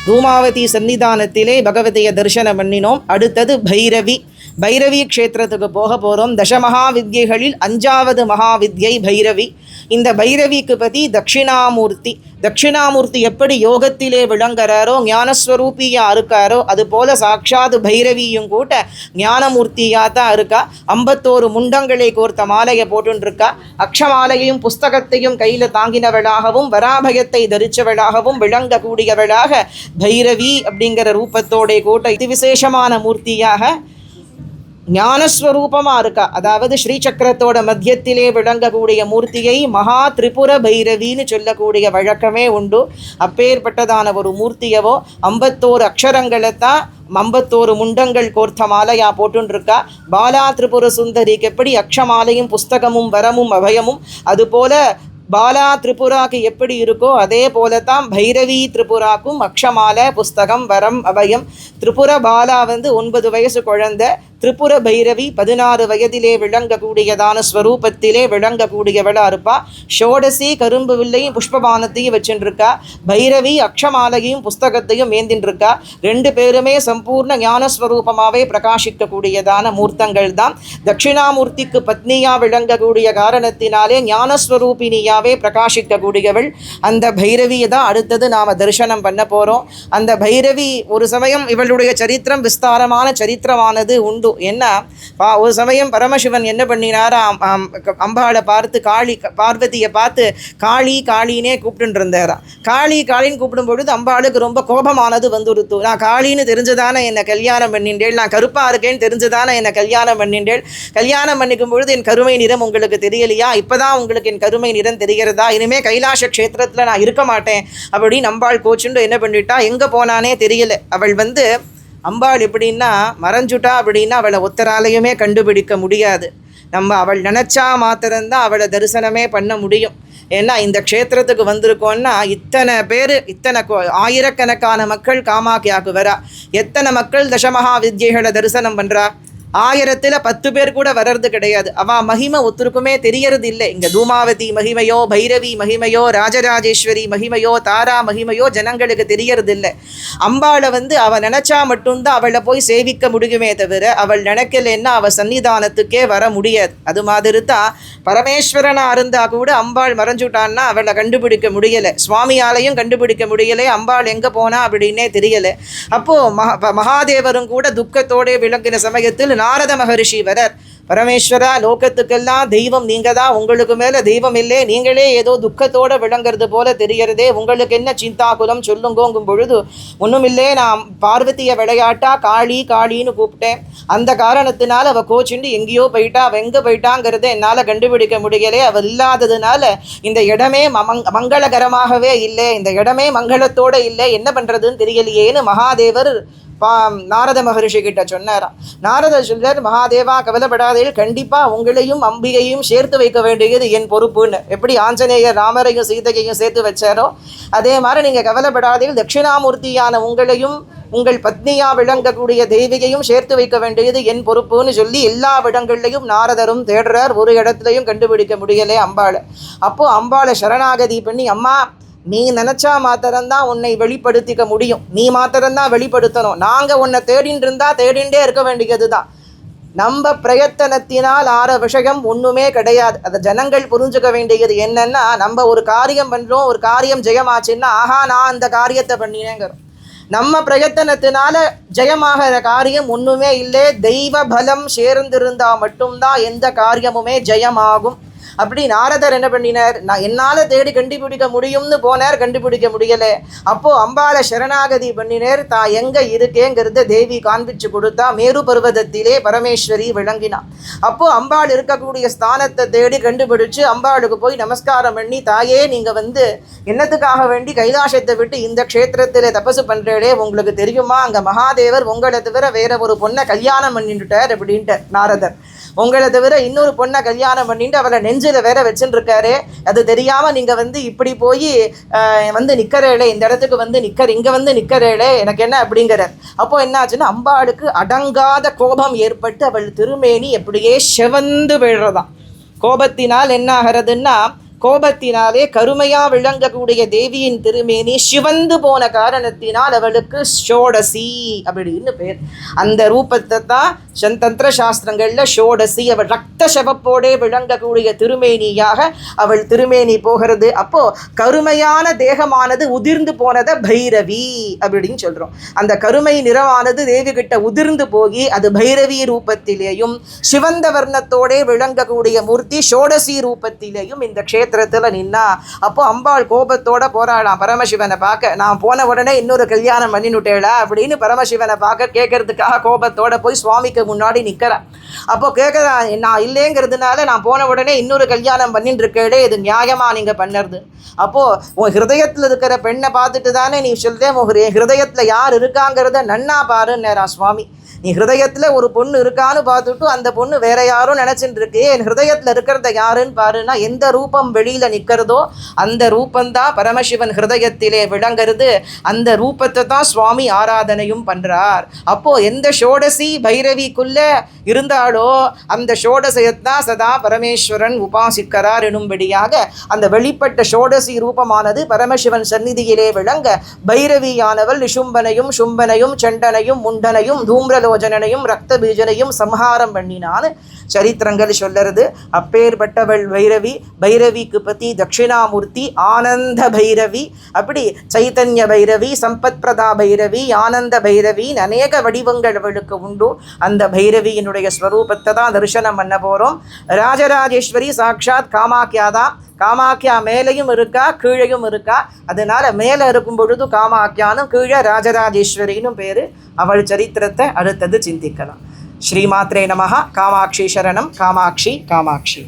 தூமாவதி சன்னிதானத்திலே பகவதியை தரிசனம் பண்ணினோம். அடுத்தது பைரவி. பைரவி க்ஷேத்திரத்துக்கு போக போகிறோம். தசமகாவித்யைகளில் 5வது மகாவித்யை பைரவி. இந்த பைரவிக்கு பற்றி தட்சிணாமூர்த்தி. தட்சிணாமூர்த்தி எப்படி யோகத்திலே விளங்குறாரோ, ஞானஸ்வரூபியாக இருக்காரோ, அதுபோல் சாட்சாத் பைரவியும் கூட ஞானமூர்த்தியாக தான் இருக்கா. 51 முண்டங்களை கோர்த்த மாலையை போட்டுருக்கா. அக்ஷமாலையும் புஸ்தகத்தையும் கையில் தாங்கினவளாகவும் வராபயத்தை தரித்தவளாகவும் விளங்கக்கூடியவளாக பைரவி அப்படிங்கிற ரூபத்தோடைய கூட்ட இது விசேஷமான மூர்த்தியாக ஞானஸ்வரூபமாக இருக்கா. அதாவது ஸ்ரீசக்கரத்தோட மத்தியத்திலே விளங்கக்கூடிய மூர்த்தியை மகா திரிபுர பைரவின்னு சொல்லக்கூடிய வழக்கமே உண்டு. அப்பேற்பட்டதான ஒரு மூர்த்தியவோ 51 அக்ஷரங்களை தான் 51 முண்டங்கள் கோர்த்த மாலையாக போட்டுருக்கா. பாலா திரிபுர சுந்தரிக்கு எப்படி அக்ஷமாலையும் புஸ்தகமும் வரமும் அபயமும், அதுபோல பாலா திரிபுராக்கு எப்படி இருக்கோ அதே போல தான் பைரவி திரிபுராக்கும் அக்ஷமாலை புஸ்தகம் வரம் அபயம். திரிபுர பாலா 9 வயசு குழந்தை, திரிபுர பைரவி 16 வயதிலே விளங்கக்கூடியதான ஸ்வரூபத்திலே விளங்கக்கூடியவளாக இருப்பா. ஷோடசி கரும்பு வில்லையும் புஷ்பபானத்தையும் வச்சுருக்கா. பைரவி அக்ஷமாலையும் புஸ்தகத்தையும் ஏந்தின்றிருக்கா. 2 பேருமே சம்பூர்ண ஞானஸ்வரூபமாகவே பிரகாசிக்கக்கூடியதான மூர்த்தங்கள் தான். தட்சிணாமூர்த்திக்கு பத்னியாக விளங்கக்கூடிய காரணத்தினாலே ஞானஸ்வரூபினியாவே பிரகாசிக்கக்கூடியவள் அந்த பைரவியை தான் அடுத்தது நாம் தரிசனம் பண்ண போகிறோம். அந்த பைரவி ஒரு சமயம் இவளுடைய சரித்திரம் விஸ்தாரமான சரித்திரமானது உண்டு. என்ன ஒரு சமயம் பரமசிவன் என்ன பண்ணினாரா, அம்பாளை பார்த்து பார்வதியை பார்த்து காளி காளினே கூப்பிட்டு இருந்தாராம். காளி காளின்னு கூப்பிடும்பொழுது அம்பாளுக்கு ரொம்ப கோபமானது வந்துடுத்து. நான் காளின்னு தெரிஞ்சுதானே என்னை கல்யாணம் பண்ணின்றேள், நான் கருப்பாக இருக்கேன்னு தெரிஞ்சுதானே என்னை கல்யாணம் பண்ணின்றேள், கல்யாணம் பண்ணிக்கும் பொழுது என் கருமை நிறம் உங்களுக்கு தெரியலையா, இப்போதான் உங்களுக்கு என் கருமை நிறம் தெரிகிறதா, இனிமேல் கைலாச க்ஷேத்திரத்தில் நான் இருக்க மாட்டேன் அப்படின்னு அம்பாள் கோச்சுண்டு என்ன பண்ணிட்டா, எங்கே போனானே தெரியல. அவள் அம்பாள் எப்படின்னா மறைஞ்சுட்டா அப்படின்னா அவளை ஒத்தராலையுமே கண்டுபிடிக்க முடியாது. அவள் நினச்சா மாத்திரம்தான் அவளை தரிசனமே பண்ண முடியும். ஏன்னா இந்த க்ஷேத்திரத்துக்கு வந்திருக்கோன்னா இத்தனை பேர், இத்தனை ஆயிரக்கணக்கான மக்கள் காமாக்கியாவுக்கு வரா. எத்தனை மக்கள் தசமகா வித்யைகளை தரிசனம் பண்ணுறா? 1000ல் 10 பேர் கூட வர்றது கிடையாது. அவள் மகிமை ஒருத்தருக்குமே தெரியறது இல்லை. இங்கே தூமாவதி மகிமையோ, பைரவி மகிமையோ, ராஜராஜேஸ்வரி மகிமையோ, தாரா மகிமையோ ஜனங்களுக்கு தெரியறது இல்லை. அம்பாளை அவள் நினச்சா மட்டும்தான் அவளை போய் சேவிக்க முடியுமே தவிர அவள் நினைக்கலைன்னா அவள் சன்னிதானத்துக்கே வர முடியாது. அது மாதிரி தான் பரமேஸ்வரனாக இருந்தால் கூட அம்பாள் மறைஞ்சுட்டான்னா அவளை கண்டுபிடிக்க முடியலை. சுவாமியாலையும் கண்டுபிடிக்க முடியலை. அம்பாள் எங்கே போனா அப்படின்னே தெரியலை. அப்போது மகாதேவரும் கூட துக்கத்தோடே விளங்கின சமயத்தில் நாரத மகரிஷி வரர். பரமேஸ்வரா, லோகத்துக்கெல்லாம் தெய்வம் நீங்கள் தான், உங்களுக்கு மேலே தெய்வம் இல்லை, நீங்களே ஏதோ துக்கத்தோடு விளங்குறது போல தெரியறதே, உங்களுக்கு என்ன சிந்தாகுலம் சொல்லுங்கோங்கும் பொழுது ஒன்றுமில்லே, நான் பார்வதியை விளையாட்டா காளி காளின்னு கூப்பிட்டேன். அந்த காரணத்தினால அவள் கோச்சுண்டு எங்கேயோ போயிட்டா. அவள் எங்கே போயிட்டாங்கிறத என்னால் கண்டுபிடிக்க முடியலை. அவள் இல்லாததுனால இந்த இடமே மங்களகரமாகவே இல்லை, இந்த இடமே மங்களத்தோடு இல்லை, என்ன பண்ணுறதுன்னு தெரியலையேன்னு மகாதேவர் நாரத மகரிஷி கிட்ட சொன்னாராம். நாரத சொல்லர், மகாதேவா கவலைப்படாதீர்கள், கண்டிப்பாக உங்களையும் அம்பிகையும் சேர்த்து வைக்க வேண்டியது என் பொறுப்புன்னு. எப்படி ஆஞ்சநேயர் ராமரையும் சீதையையும் சேர்த்து வச்சாரோ அதே மாதிரி நீங்கள் கவலைப்படாதீர்கள், தட்சிணாமூர்த்தியான உங்களையும் உங்கள் பத்னியாக விளங்கக்கூடிய தேவியையும் சேர்த்து வைக்க வேண்டியது என் பொறுப்புன்னு சொல்லி எல்லா இடங்கள்லையும் நாரதரும் தேடுறார். ஒரு இடத்துலையும் கண்டுபிடிக்க முடியலை அம்பாளை. அப்போது அம்பாளை சரணாகதி பண்ணி, அம்மா நீ நினச்சா மாத்திரம்தான் உன்னை வெளிப்படுத்திக்க முடியும், நீ மாத்திரம்தான் வெளிப்படுத்தணும், நாங்கள் உன்னை தேடின்னு இருந்தால் தேடிண்டே இருக்க வேண்டியது தான். நம்ம பிரயத்தனத்தினால் ஆற விஷயம் ஒன்றுமே கிடையாது. அதை ஜனங்கள் புரிஞ்சுக்க வேண்டியது என்னென்னா, நம்ம ஒரு காரியம் பண்ணுறோம், ஒரு காரியம் ஜெயமாச்சுன்னா ஆஹா நான் அந்த காரியத்தை பண்ணினேங்கிறோம். நம்ம பிரயத்தனத்தினால ஜெயமாகிற காரியம் ஒன்றுமே இல்லை. தெய்வ பலம் சேர்ந்திருந்தால் மட்டும்தான் எந்த காரியமுமே ஜெயமாகும். அப்படி நாரதர் என்ன பண்ணினார், நான் என்னால் தேடி கண்டுபிடிக்க முடியும்னு போனார், கண்டுபிடிக்க முடியலை. அப்போது அம்பாளை சரணாகதி பண்ணினார். தான் எங்கே இருக்கேங்கிறத தேவி காண்பிச்சு கொடுத்தா. மேரு பர்வதத்திலே பரமேஸ்வரி விளங்கினான். அப்போது அம்பாள் இருக்கக்கூடிய ஸ்தானத்தை தேடி கண்டுபிடிச்சு அம்பாளுக்கு போய் நமஸ்காரம் பண்ணி, தாயே நீங்கள் என்னத்துக்காக வேண்டி கைலாசத்தை விட்டு இந்த க்ஷேத்திரத்தில் தபசு பண்ணுறே, உங்களுக்கு தெரியுமா அங்கே மகாதேவர் உங்களை தவிர வேற ஒரு பொண்ணை கல்யாணம் பண்ணிட்டுட்டார் அப்படின்ட்டு நாரதர். உங்களை தவிர இன்னொரு பொண்ணை கல்யாணம் பண்ணிட்டு அவளை நெஞ்சில் வேற வச்சுருக்காரு. அது தெரியாமல் நீங்கள் இப்படி போய் நிற்கிறேளே, இந்த இடத்துக்கு இங்கே நிற்கிறேளே, எனக்கு என்ன அப்படிங்கிறார். அப்போது என்ன ஆச்சுன்னா, அம்பாளுக்கு அடங்காத கோபம் ஏற்பட்டு அவள் திருமேனி எப்படியே செவந்து விழுறதான். கோபத்தினால் என்ன ஆகிறதுன்னா, கோபத்தினாலே கருமையா விளங்கக்கூடிய தேவியின் திருமேனி சிவந்து போன காரணத்தினால் அவளுக்கு ஷோடசி அப்படின்னு பேர். அந்த ரூபத்தை தான் தந்திர சாஸ்திரங்கள்ல ஷோடசி, அவள் ரத்த சவப்போடே விளங்கக்கூடிய திருமேனியாக அவள் திருமேனி போகிறது. அப்போ கருமையான தேகமானது உதிர்ந்து போனதை பைரவி அப்படின்னு சொல்றோம். அந்த கருமை நிறமானது தேவி கிட்ட உதிர்ந்து போகி அது பைரவி ரூபத்திலேயும் சிவந்த வர்ணத்தோடே விளங்கக்கூடிய மூர்த்தி ஷோடசி ரூபத்திலேயும் இந்த க்ஷேத்திரத்துல நின்னா. அப்போ அம்பாள் கோபத்தோட போராடலாம் பரமசிவனை பார்க்க. நான் போன உடனே இன்னொரு கல்யாணம் பண்ணினுட்டேளா அப்படின்னு பரமசிவனை பார்க்க கேட்கறதுக்காக கோபத்தோட போய் சுவாமிக்கு முன்னாடி நிற்கிறான். அப்போ கேட்குறான், நான் இல்லைங்கிறதுனால நான் போன உடனே இன்னொரு கல்யாணம் பண்ணிட்டு இருக்கேடே, இது நியாயமா நீங்க பண்ணுறது? அப்போ உன் ஹிருதயத்தில் இருக்கிற பெண்ணை பார்த்துட்டு தானே நீ சொல்றேன், உன் ஹிருதயத்தில் யார் இருக்காங்கிறத நன்னா பாருன்னேரா சுவாமி. நீ ஹிருதயத்தில் ஒரு பொண்ணு இருக்கான்னு பார்த்துட்டு அந்த பொண்ணு வேற யாரும் நினச்சிட்டு இருக்கு, என் ஹிருதயத்தில் இருக்கிறத யாருன்னு பாருன்னா எந்த ரூபம் வெளியில் நிற்கிறதோ அந்த ரூபந்தான் பரமசிவன் ஹிருதயத்திலே விளங்குறது. அந்த ரூபத்தை தான் சுவாமி ஆராதனையும் பண்ணுறார். அப்போது எந்த ஷோடசி பைரவிக்குள்ள இருந்தாலோ அந்த ஷோடசையத்தான் சதா பரமேஸ்வரன் உபாசிக்கிறார் எனும்படியாக அந்த வெளிப்பட்ட ஷோடசி ரூபமானது பரமசிவன் சந்நிதியிலே விளங்க பைரவியானவள் நிஷும்பனையும் சும்பனையும் சண்டனையும் முண்டனையும் தூம்ரலோஜனையும் ரத்த பீஜனையும் சம்ஹாரம் பண்ணினான்னு சரித்திரங்கள் சொல்லுறது. அப்பேற்பட்டவள் பைரவி. பைரவிக்கு பற்றி தட்சிணாமூர்த்தி ஆனந்த பைரவி, அப்படி சைத்தன்ய பைரவி, சம்பத் பிரதா பைரவி, ஆனந்த பைரவின்னு அநேக வடிவங்கள் அவளுக்கு உண்டு. அந்த பைரவியினுடைய ஸ்வரூபத்தை தான் தரிசனம் பண்ண போகிறோம். ராஜராஜேஸ்வரி சாக்ஷாத் காமாக்கியா தான். காமாக்கியா மேலையும் இருக்கா கீழையும் இருக்கா. அதனால மேலே இருக்கும் பொழுது காமாக்கியானும் கீழே ராஜராஜேஸ்வரின்னு பேர். அவள் சரித்திரத்தை அடுத்தது சிந்திக்கலாம். ஸ்ரீமாத்ரே நமஹ. காமாட்சி சரணம். காமாட்சி காமாட்சி.